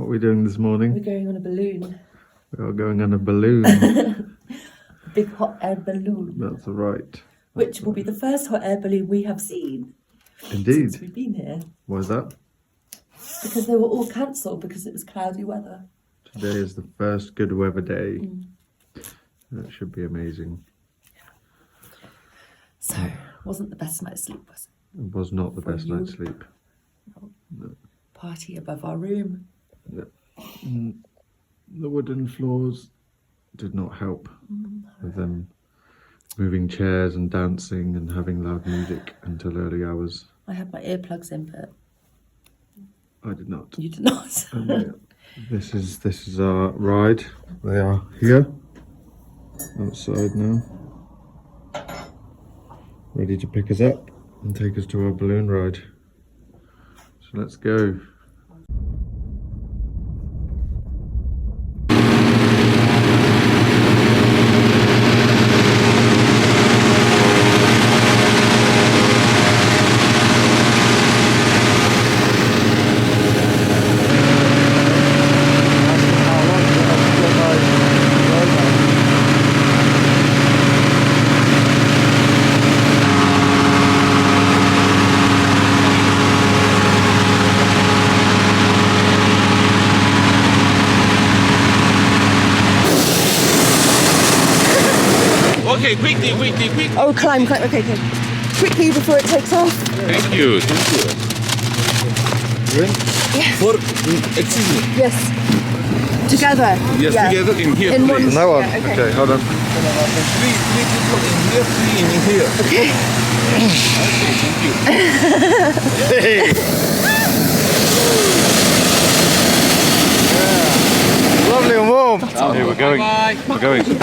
are we doing this morning? We're going on a balloon. We are going on a balloon. A big hot air balloon. That's right. Which will be the first hot air balloon we have seen. Indeed. Since we've been here. Why is that? Because they were all cancelled because it was cloudy weather. Today is the first good weather day. That should be amazing. So, wasn't the best night's sleep, was it? It was not the best you? night's sleep. No. Party above our room. No. The wooden floors did not help with them moving chairs and dancing and having loud music until early hours. I had my earplugs in, but I did not. you did not. This is our ride. They are here outside now, ready to pick us up and take us to our balloon ride. So let's go. Okay, quickly. Oh, climb. Okay. Quickly before it takes off. Thank you. Excuse me. Yes. Together. Yes, Yeah. together in here, In one. please. That one? Yeah, okay. Okay, hold on. Three people in here, three in here. Okay. Okay, thank you. Lovely and warm. Okay, we're going. We're going. Here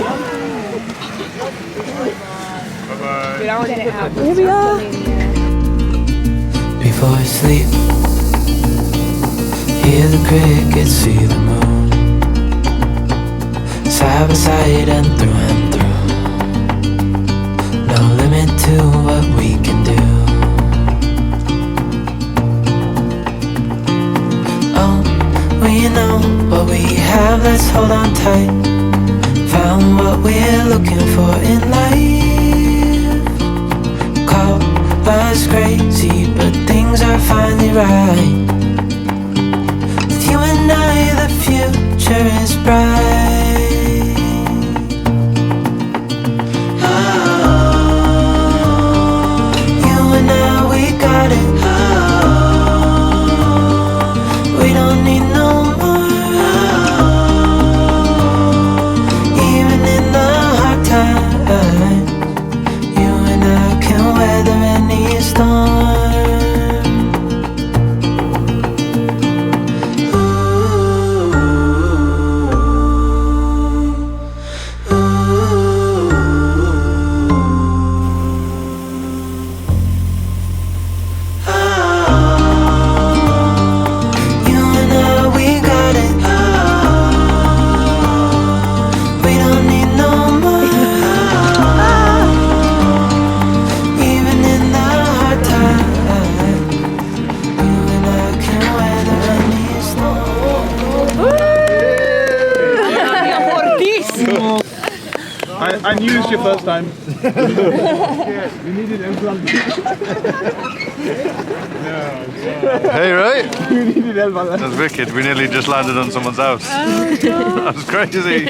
we are. Before I sleep, hear the crickets, see the moon, side by side and through. No limit to what we can do. Oh, we know what we have, let's hold on tight. Found what we're looking for in life. Call us crazy, but things are finally right. With you and I, the future is bright. Oh, you and I, we got it. Oh, we don't need no more. Oh, even in the hard times, you and I can weather any storm. You and I, we got it. We don't need no more. Even in the hard times, you and I can weather any storm. I knew it's your first time. We needed everyone. Hey, right? We needed everyone. That's wicked. We nearly just landed on someone's house. That was crazy.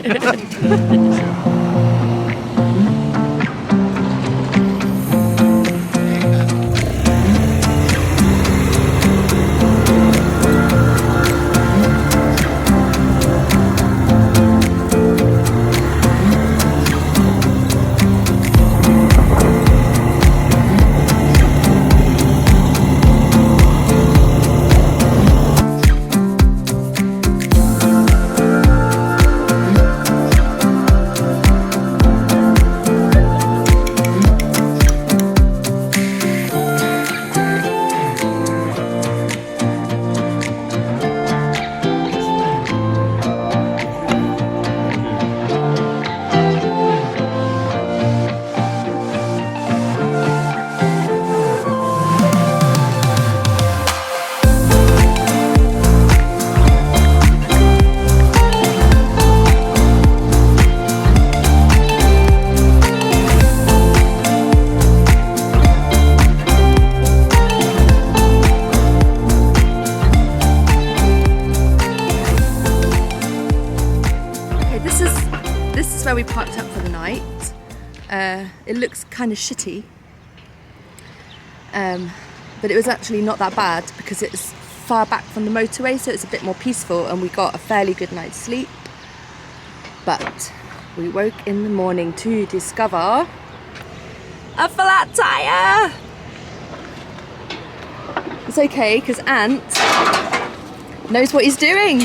it looks kind of shitty. But it was actually not that bad because it's far back from the motorway, so it's a bit more peaceful, and we got a fairly good night's sleep. But we woke in the morning to discover a flat tire. It's okay because Ant knows what he's doing.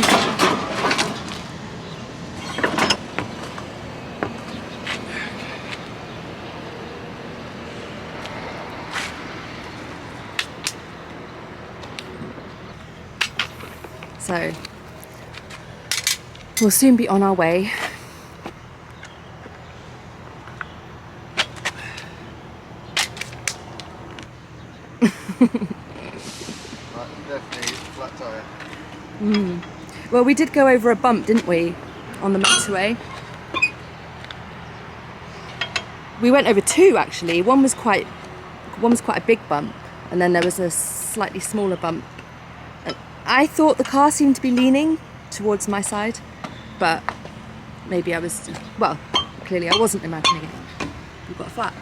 So we'll soon be on our way. Definitely flat tire. Well, we did go over a bump, didn't we, on the motorway? We went over two actually. One was quite a big bump, and then there was a slightly smaller bump. And I thought the car seemed to be leaning towards my side, but maybe I was, well, clearly I wasn't imagining it. We've got a flat.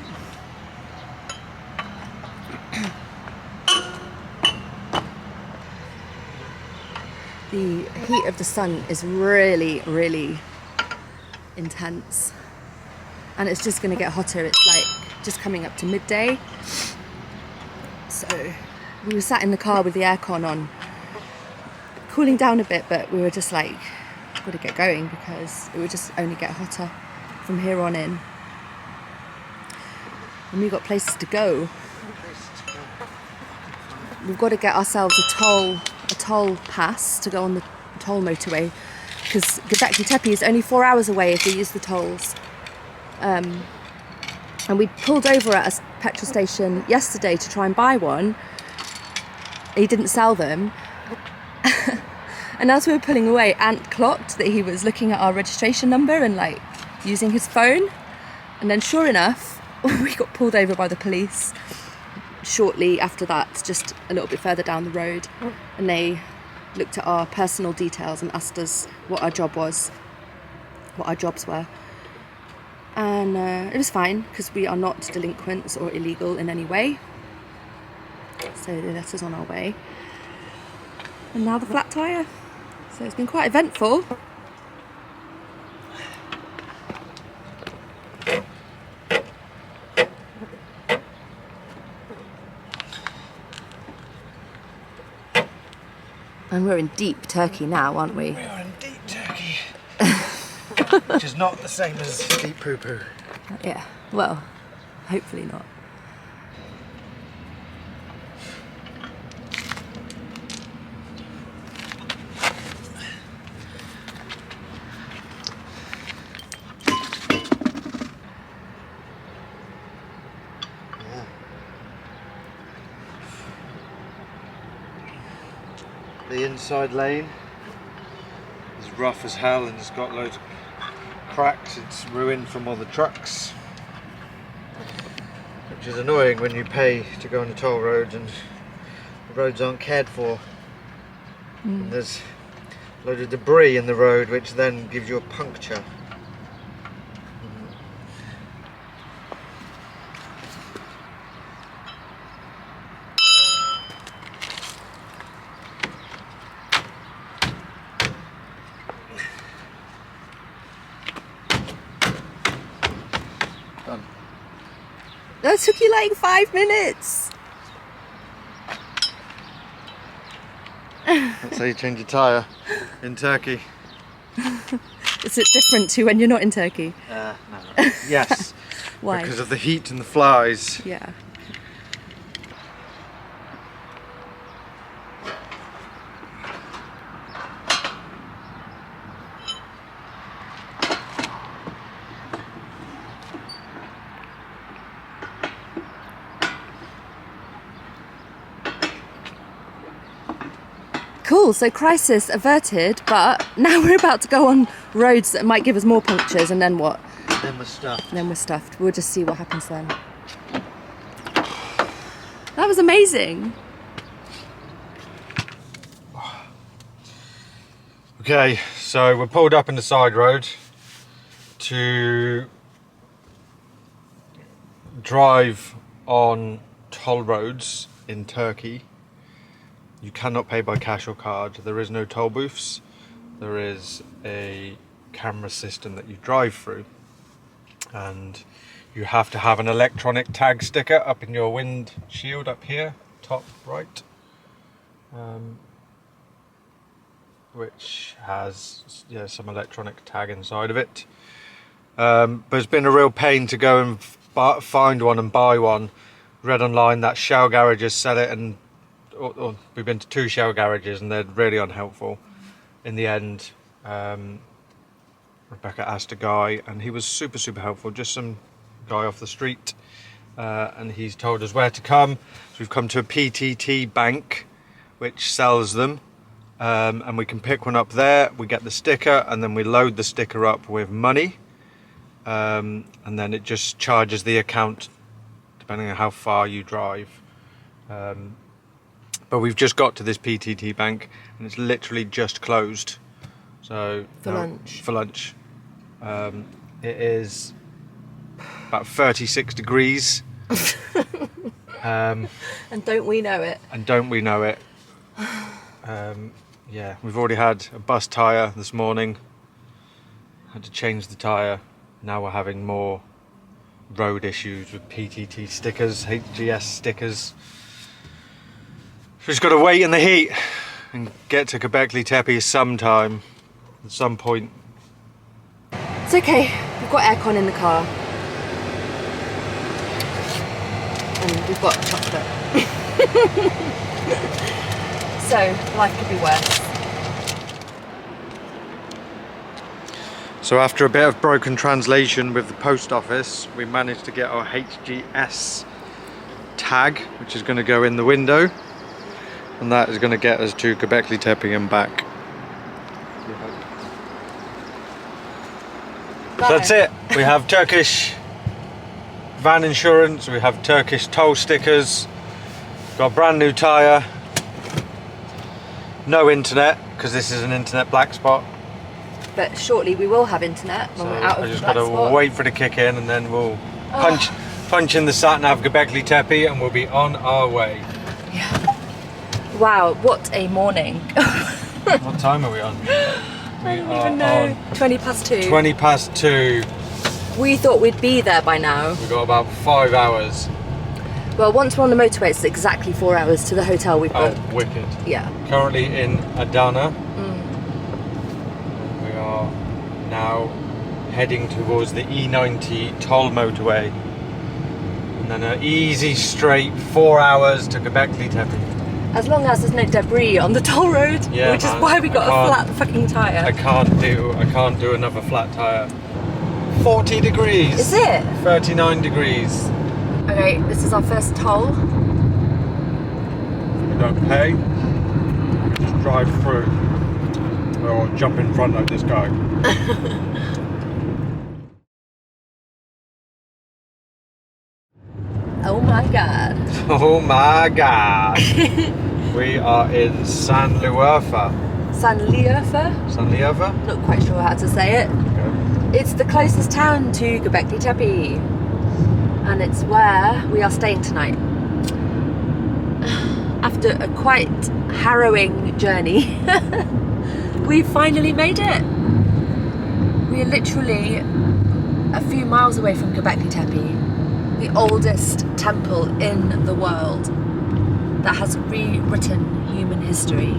The heat of the sun is really, really intense, and it's just going to get hotter. It's like just coming up to midday. So we were sat in the car with the aircon on, cooling down a bit, but we were just like, got to get going because it would just only get hotter from here on in. And we've got places to go. We've got to get ourselves a toll pass to go on the toll motorway, because Göbekli Tepe is only 4 hours away if we use the tolls. And we pulled over at a petrol station yesterday to try and buy one. He didn't sell them. And as we were pulling away, Ant clocked that he was looking at our registration number and like using his phone. And then sure enough, we got pulled over by the police shortly after that, just a little bit further down the road, and they looked at our personal details and asked us what our job was, what our jobs were, and it was fine because we are not delinquents or illegal in any way, so they let us on our way. And now the flat tire, so it's been quite eventful. And we're in deep Turkey now, aren't we? We are in deep Turkey. Which is not the same as deep poo-poo. Yeah, well, hopefully not. The inside lane is rough as hell and it's got loads of cracks. It's ruined from all the trucks, which is annoying when you pay to go on the toll roads and the roads aren't cared for. And there's a load of debris in the road which then gives you a puncture. Done. That took you like 5 minutes. That's how you change your tyre in Turkey. Is it different to when you're not in Turkey? No. Yes. Why? Because of the heat and the flies. Yeah. Cool, so crisis averted, but now we're about to go on roads that might give us more punctures, and then what? Then we're stuffed. Then we're stuffed. We'll just see what happens then. That was amazing. Okay, so we're pulled up in the side road to drive on toll roads in Turkey, you cannot pay by cash or card. There is no toll booths. There is a camera system that you drive through, and you have to have an electronic tag sticker up in your windshield up here, top right, which has some electronic tag inside of it. But it's been a real pain to go and find one and buy one. Read online that Shell garages sell it, and we've been to 2 Shell garages and they're really unhelpful. In the end, Rebecca asked a guy and he was super helpful, just some guy off the street, and he's told us where to come. So we've come to a PTT bank which sells them, and we can pick one up there. We get the sticker and then we load the sticker up with money, and then it just charges the account depending on how far you drive. But we've just got to this PTT bank and it's literally just closed. So For lunch. For lunch. It is about 36 degrees. And don't we know it? And don't we know it. Yeah, we've already had a bus tyre this morning. Had to change the tyre. Now we're having more road issues with PTT stickers, HGS stickers. Just got to wait in the heat and get to Göbekli Tepe sometime, at some point. It's okay, we've got aircon in the car. And we've got chocolate. So, life could be worse. So after a bit of broken translation with the post office, we managed to get our HGS tag, which is going to go in the window. And that is going to get us to Göbekli Tepe and back. So that's it. We have Turkish van insurance, we have Turkish toll stickers, got a brand new tyre, no internet because this is an internet black spot. But shortly we will have internet when So we're out of I the just black got to spot. wait for it to kick in and then we'll punch in the sat nav Göbekli Tepe and we'll be on our way. Wow, what a morning. What time are we on? I don't even know. 20 past 2. 20 past 2. We thought we'd be there by now. We've got about 5 hours. Well, once we're on the motorway, it's exactly 4 hours to the hotel we've Oh, booked. wicked. Yeah. Currently in Adana. We are now heading towards the E90 toll motorway. And then an easy straight 4 hours to Göbekli Tepe. As long as there's no debris on the toll road, Yeah, which is man, why we got I a can't- flat fucking tyre. I can't do another flat tyre. 40 degrees. Is it? 39 degrees. Okay, this is our first toll. We don't pay. Just drive through. Or jump in front like this guy. Oh my god. Oh my god. We are in Sanliurfa. Sanliurfa? Sanliurfa? Not quite sure how to say it. Okay. It's the closest town to Göbekli Tepe. And it's where we are staying tonight. After a quite harrowing journey, we finally made it. We are literally a few miles away from Göbekli Tepe, the oldest temple in the world that has rewritten human history.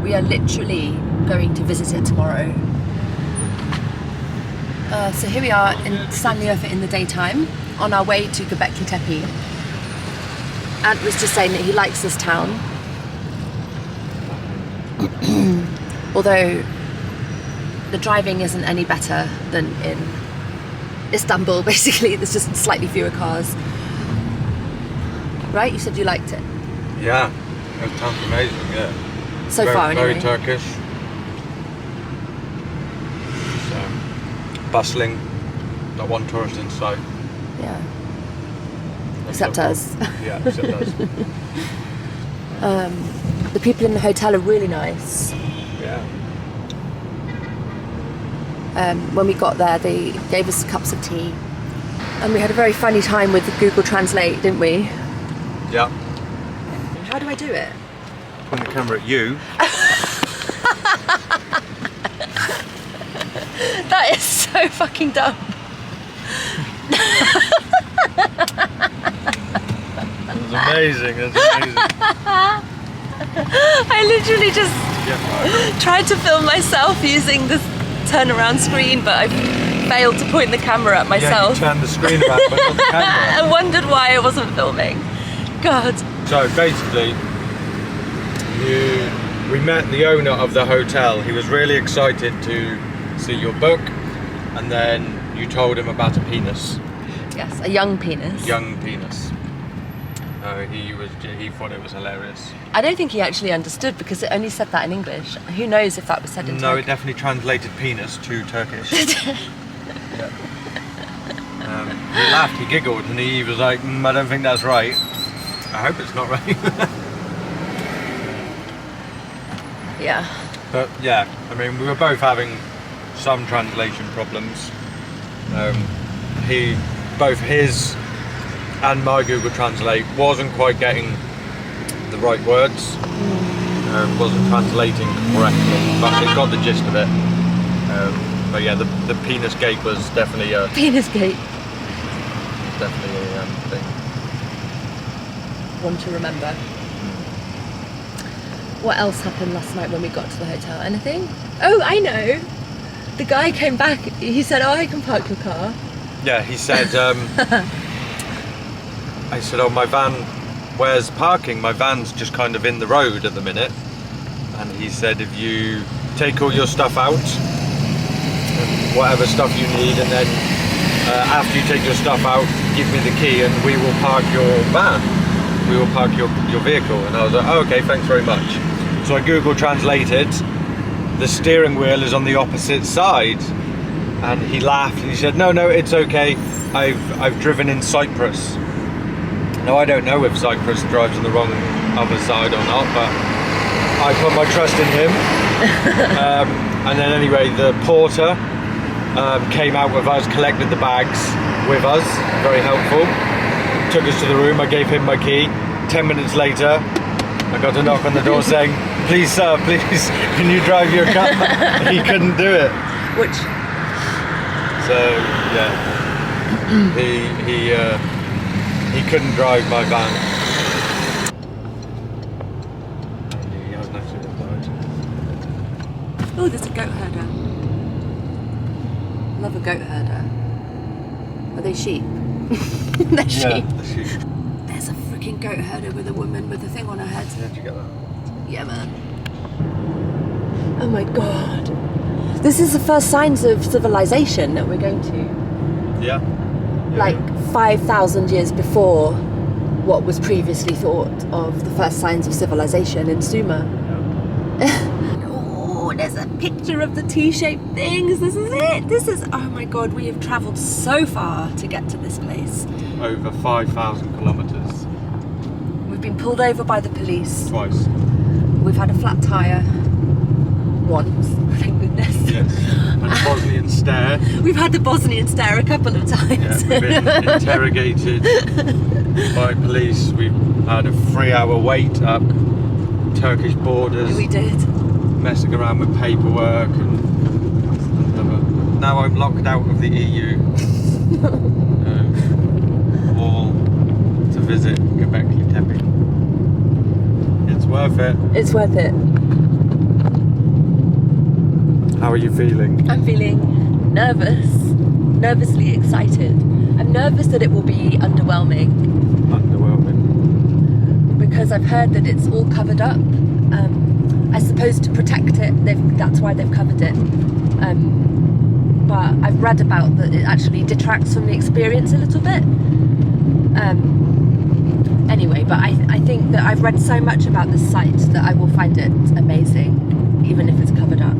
We are literally going to visit it tomorrow. So here we are in Sanliurfa in the daytime, on our way to Göbekli Tepe. Ant was just saying that he likes this town. Although the driving isn't any better than in Istanbul, basically. There's just slightly fewer cars. Right? You said you liked it? Yeah, that sounds amazing, yeah. So very, far, anyway. Very Turkish. So, bustling, not one tourist in sight. Yeah. Except us. Yeah, except us. The people in the hotel are really nice. Yeah. When we got there, they gave us cups of tea. And we had a very funny time with Google Translate, didn't we? Yeah. How do I do it? Point the camera at you. That is so fucking dumb. That's amazing. That's amazing. I literally just tried to film myself using this turnaround screen, but I failed to point the camera at myself. Yeah, you turned the screen around, but not the camera. I wondered why I wasn't filming. God. So basically, we met the owner of the hotel. He was really excited to see your book, and then you told him about a penis. Yes, a young penis. Young penis. He thought it was hilarious. I don't think he actually understood because it only said that in English. Who knows if that was said in No, Turkish? it definitely translated penis to Turkish. Yeah. He laughed, he giggled, and he was like, I don't think that's right. I hope it's not right. Yeah. But yeah, I mean, we were both having some translation problems. Both his and my Google Translate wasn't quite getting the right words. Wasn't translating correctly, but it got the gist of it. But yeah, the penis gate was definitely a Penis gate. thing. One to remember. What else happened last night when we got to the hotel? Anything? Oh, I know. The guy came back. He said, "Oh, I can park your car." Yeah, he said. I said, "Oh, my van. Where's parking? My van's just kind of in the road at the minute." And he said, "If you take all your stuff out, whatever stuff you need, and then after you take your stuff out, give me the key, and we will park your van. We will park your vehicle." And I was like, "Oh, okay, thanks very much." So I Google translated. The steering wheel is on the opposite side, and he laughed and he said, "No, it's okay. I've driven in Cyprus." Now I don't know if Cyprus drives on the wrong other side or not, but I put my trust in him. And then anyway, the porter came out with us, collected the bags with us, very helpful. Took us to the room, I gave him my key. 10 minutes later, I got a knock on the door saying, "Please sir, please, can you drive your car?" He couldn't do it. Which? So, yeah. He couldn't drive my van. And he hasn't actually replied. Oh, there's a goat herder. Love a goat herder. Are they sheep? They're sheep. Yeah, the sheep. There's a freaking goat herder with a woman with a thing on her head. Yeah, did you get that? Yeah, man. Oh my god. This is the first signs of civilization that we're going to. Yeah. Like 5,000 years before what was previously thought of the first signs of civilization in Sumer. Oh, there's a picture of the T-shaped things. This is it. This is, oh my god, we have travelled so far to get to this place. Over 5,000 kilometres. We've been pulled over by the police. Twice. We've had a flat tyre. Once, thank goodness. Yes. And a Bosnian stare. We've had the Bosnian stare a couple of times. Yeah, we've been interrogated by police. We've had a 3-hour wait up Turkish borders. We did. Messing around with paperwork and now I'm locked out of the EU. All to visit Göbekli Tepe. It's worth it. It's worth it. How are you feeling? I'm feeling nervous, nervously excited. I'm nervous that it will be underwhelming. Underwhelming. Because I've heard that it's all covered up. I suppose to protect it, that's why they've covered it. But I've read about that it actually detracts from the experience a little bit. Anyway, but I think that I've read so much about this site that I will find it amazing, even if it's covered up.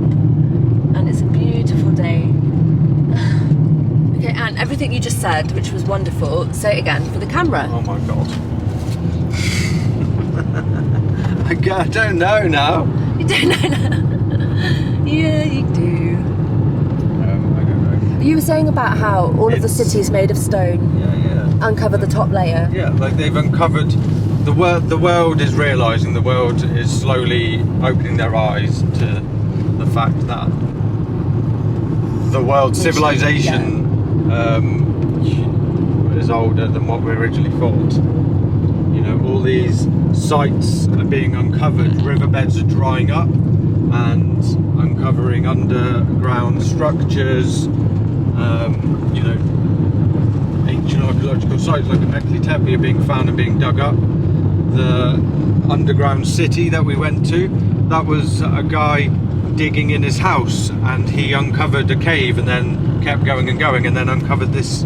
And it's a beautiful day. Okay, Anne, everything you just said, which was wonderful, say it again for the camera. Oh my god. I don't know now. You don't know now. Yeah, you do. I don't know. You were saying about how all of the It's- city's made of stone. Yeah. Uncover the top layer. Yeah, like they've uncovered the world. The world is realising. The world is slowly opening their eyes to the fact that the world civilization is older than what we originally thought. You know, all these sites are being uncovered. Riverbeds are drying up and uncovering underground structures. You know, ancient archaeological sites like Göbekli Tepe are being found and being dug up. The underground city that we went to, that was a guy digging in his house, and he uncovered a cave and then kept going and going and then uncovered this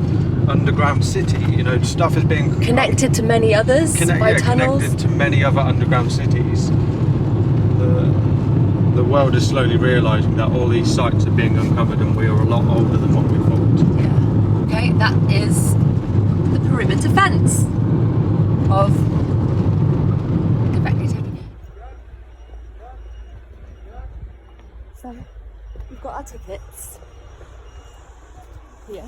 underground city. You know, stuff is being Connected to many others by tunnels. connected to many other underground cities. The world is slowly realising that all these sites are being uncovered and we are a lot older than what we thought. Yeah. Okay, that is the perimeter fence of Göbekli Tepe. So we've got our tickets here.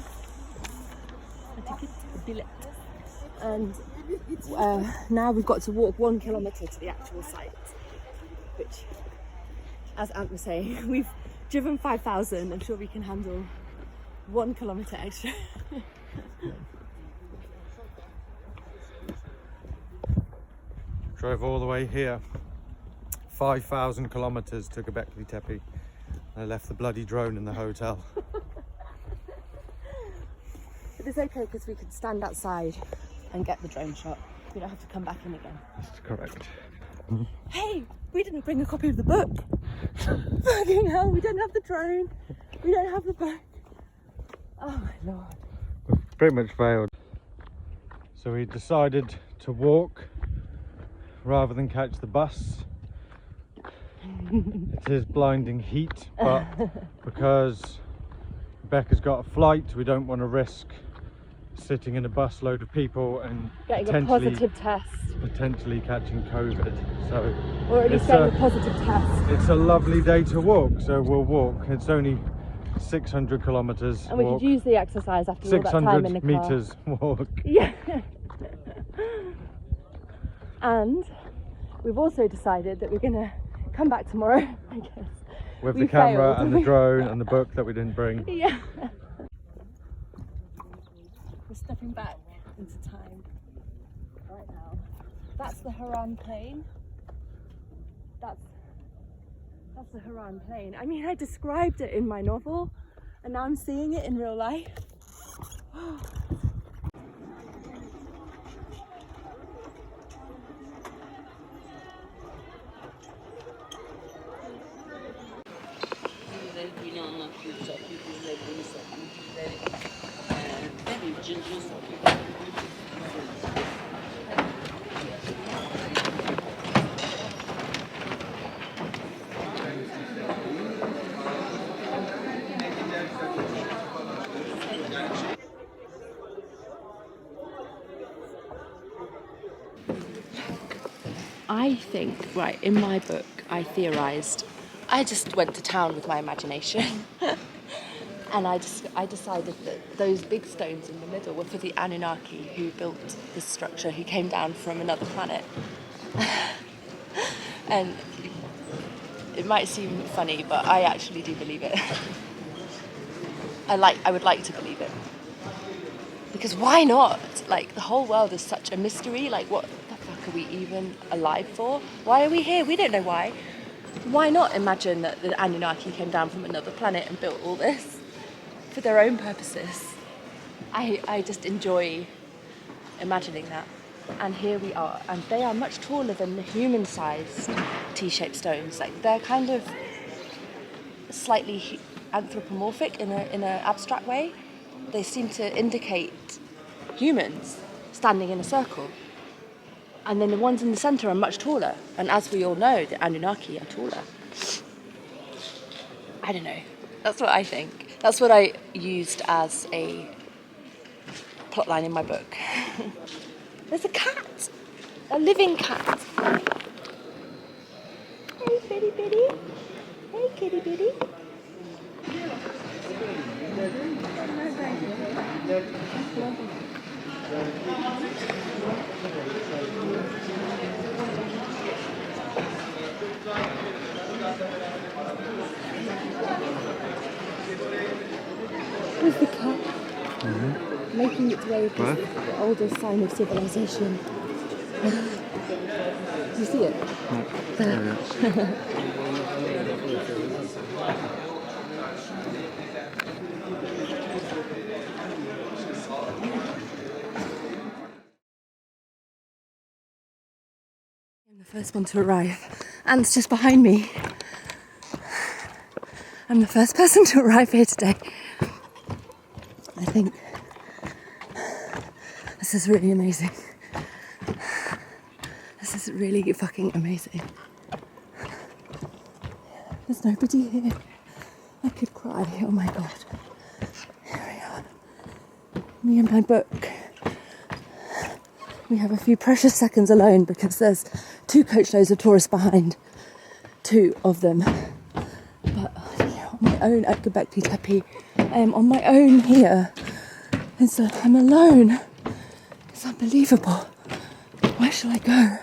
A ticket, a billet, and now we've got to walk 1 kilometre to the actual site, which, as Ant was saying, we've driven 5,000. I'm sure we can handle 1 kilometre extra. Drove all the way here, 5,000 kilometres to Göbekli Tepe. I left the bloody drone in the hotel. But it's okay because we can stand outside and get the drone shot. We don't have to come back in again. That's correct. Hey, we didn't bring a copy of the book. Fucking hell, we don't have the drone. We don't have the book. Oh my lord. Pretty much failed. So we decided to walk rather than catch the bus. It is blinding heat, but because Becca's got a flight, we don't want to risk sitting in a bus load of people and Getting a positive test. potentially catching COVID. So Or at least it's getting a positive test. it's a lovely day to walk, so we'll walk. It's only 600 kilometres And we walk, could use the exercise after all that time in the 600 car. metres walk. Yeah. And we've also decided that we're going to come back tomorrow, I guess. With We the camera failed. and the drone and the book that we didn't bring. Yeah. We're stepping back into time right now. That's the Haran Plain. That's the Haran Plain. I mean, I described it in my novel, and now I'm seeing it in real life. I think, right, in my book, I theorised, I just went to town with my imagination. And I decided that those big stones in the middle were for the Anunnaki who built this structure, who came down from another planet. And it might seem funny, but I actually do believe it. I would like to believe it. Because why not? Like, the whole world is such a mystery. Like, what the fuck are we even alive for? Why are we here? We don't know why. Why not imagine that the Anunnaki came down from another planet and built all this for their own purposes? I just enjoy imagining that. And here we are. And they are much taller than the human-sized T-shaped stones. Like, they're kind of slightly anthropomorphic in an abstract way. They seem to indicate humans standing in a circle. And then the ones in the centre are much taller. And as we all know, the Anunnaki are taller. I don't know. That's what I think. That's what I used as a plotline in my book. There's a cat! A living cat! Hey, bitty bitty! Hey, kitty bitty! the cat making its way across the oldest sign of civilization. Do you see it? I'm the first one to arrive. Ant's just behind me. I'm the first person to arrive here today. I think this is really amazing. This is really fucking amazing. There's nobody here. I could cry. Oh my god. Here we are. Me and my book. We have a few precious seconds alone because there's 2 coachloads of tourists behind. 2 of them. But on my own at Göbekli Tepe. I am on my own here. And so I'm alone. It's unbelievable. Where shall I go?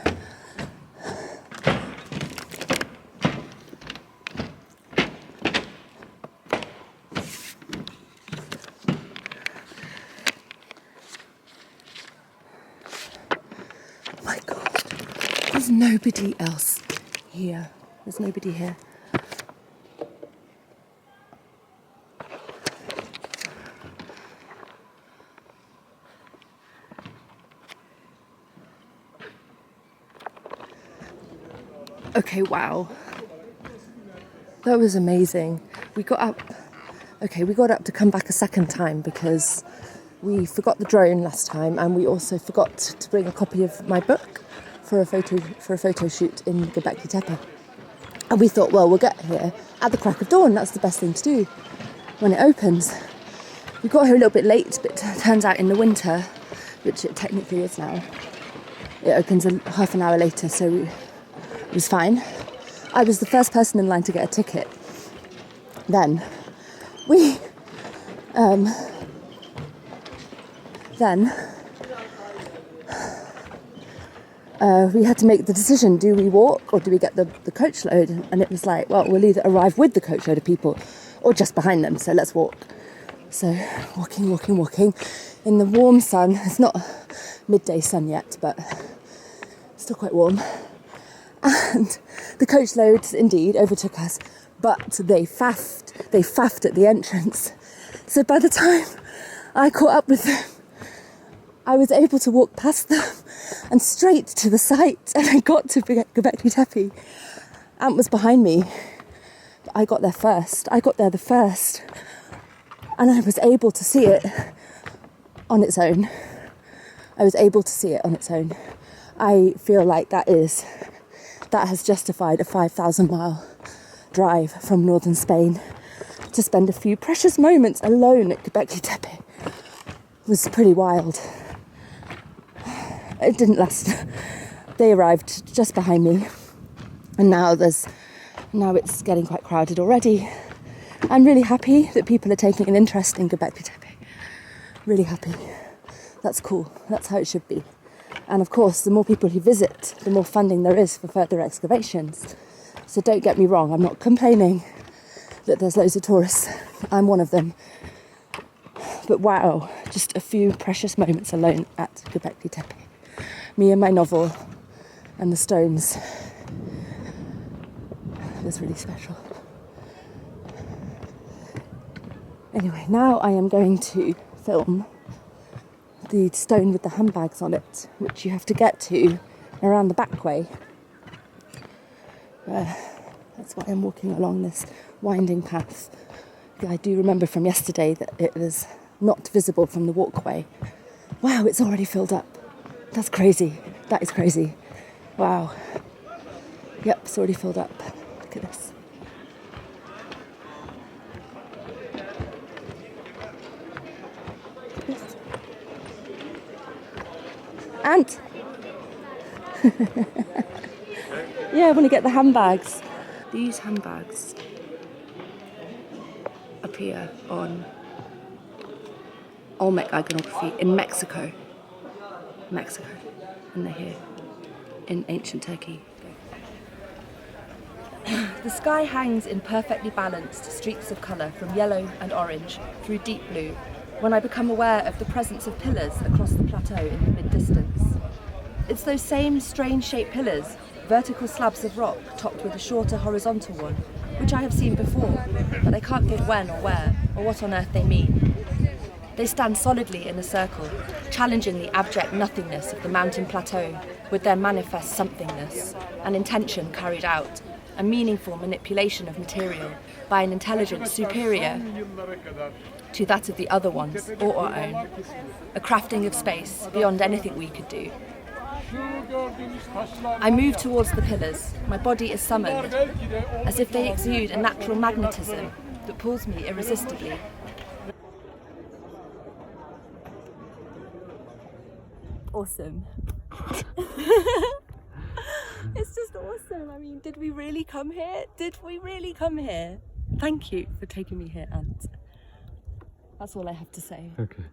Oh my god. There's nobody else here. There's nobody here. Okay, wow. That was amazing. We got up to come back a second time because we forgot the drone last time, and we also forgot to bring a copy of my book for a photo shoot in Göbekli Tepe. And we thought, well, we'll get here at the crack of dawn. That's the best thing to do when it opens. We got here a little bit late, but it turns out in the winter, which it technically is now, it opens half an hour later, so it was fine. I was the first person in line to get a ticket. Then we had to make the decision, do we walk or do we get the coach load? And it was like, well, we'll either arrive with the coach load of people or just behind them, so let's walk. So walking in the warm sun. It's not midday sun yet, but still quite warm. And the coach loads indeed overtook us, but they faffed at the entrance. So by the time I caught up with them, I was able to walk past them and straight to the site, and I got to Göbekli Tepe. Ant was behind me, but I got there first. I got there the first, and I was able to see it on its own. I feel like that has justified a 5,000-mile drive from northern Spain to spend a few precious moments alone at Göbekli Tepe. It was pretty wild. It didn't last. They arrived just behind me, and now it's getting quite crowded already. I'm really happy that people are taking an interest in Göbekli Tepe. Really happy. That's cool. That's how it should be. And of course, the more people who visit, the more funding there is for further excavations. So don't get me wrong, I'm not complaining that there's loads of tourists. I'm one of them. But wow, just a few precious moments alone at Göbekli Tepe. Me and my novel and the stones. It was really special. Anyway, now I am going to film the stone with the handbags on it, which you have to get to around the back way. That's why I'm walking along this winding path. I do remember from yesterday that it was not visible from the walkway. Wow, it's already filled up. That's crazy. That is crazy. Wow. Yep, it's already filled up. Look at this. Ant! Yeah, I want to get the handbags. These handbags appear on Olmec iconography in Mexico. And they're here in ancient Turkey. The sky hangs in perfectly balanced streaks of colour from yellow and orange through deep blue when I become aware of the presence of pillars across the plateau in the mid-distance. It's those same strange-shaped pillars, vertical slabs of rock topped with a shorter horizontal one, which I have seen before, but I can't think when or where, or what on earth they mean. They stand solidly in a circle, challenging the abject nothingness of the mountain plateau with their manifest somethingness, an intention carried out, a meaningful manipulation of material by an intelligence superior to that of the other ones or our own, a crafting of space beyond anything we could do. I move towards the pillars. My body is summoned, as if they exude a natural magnetism that pulls me irresistibly. Awesome. It's just awesome. I mean, did we really come here? Did we really come here? Thank you for taking me here, Ant. That's all I have to say. Okay.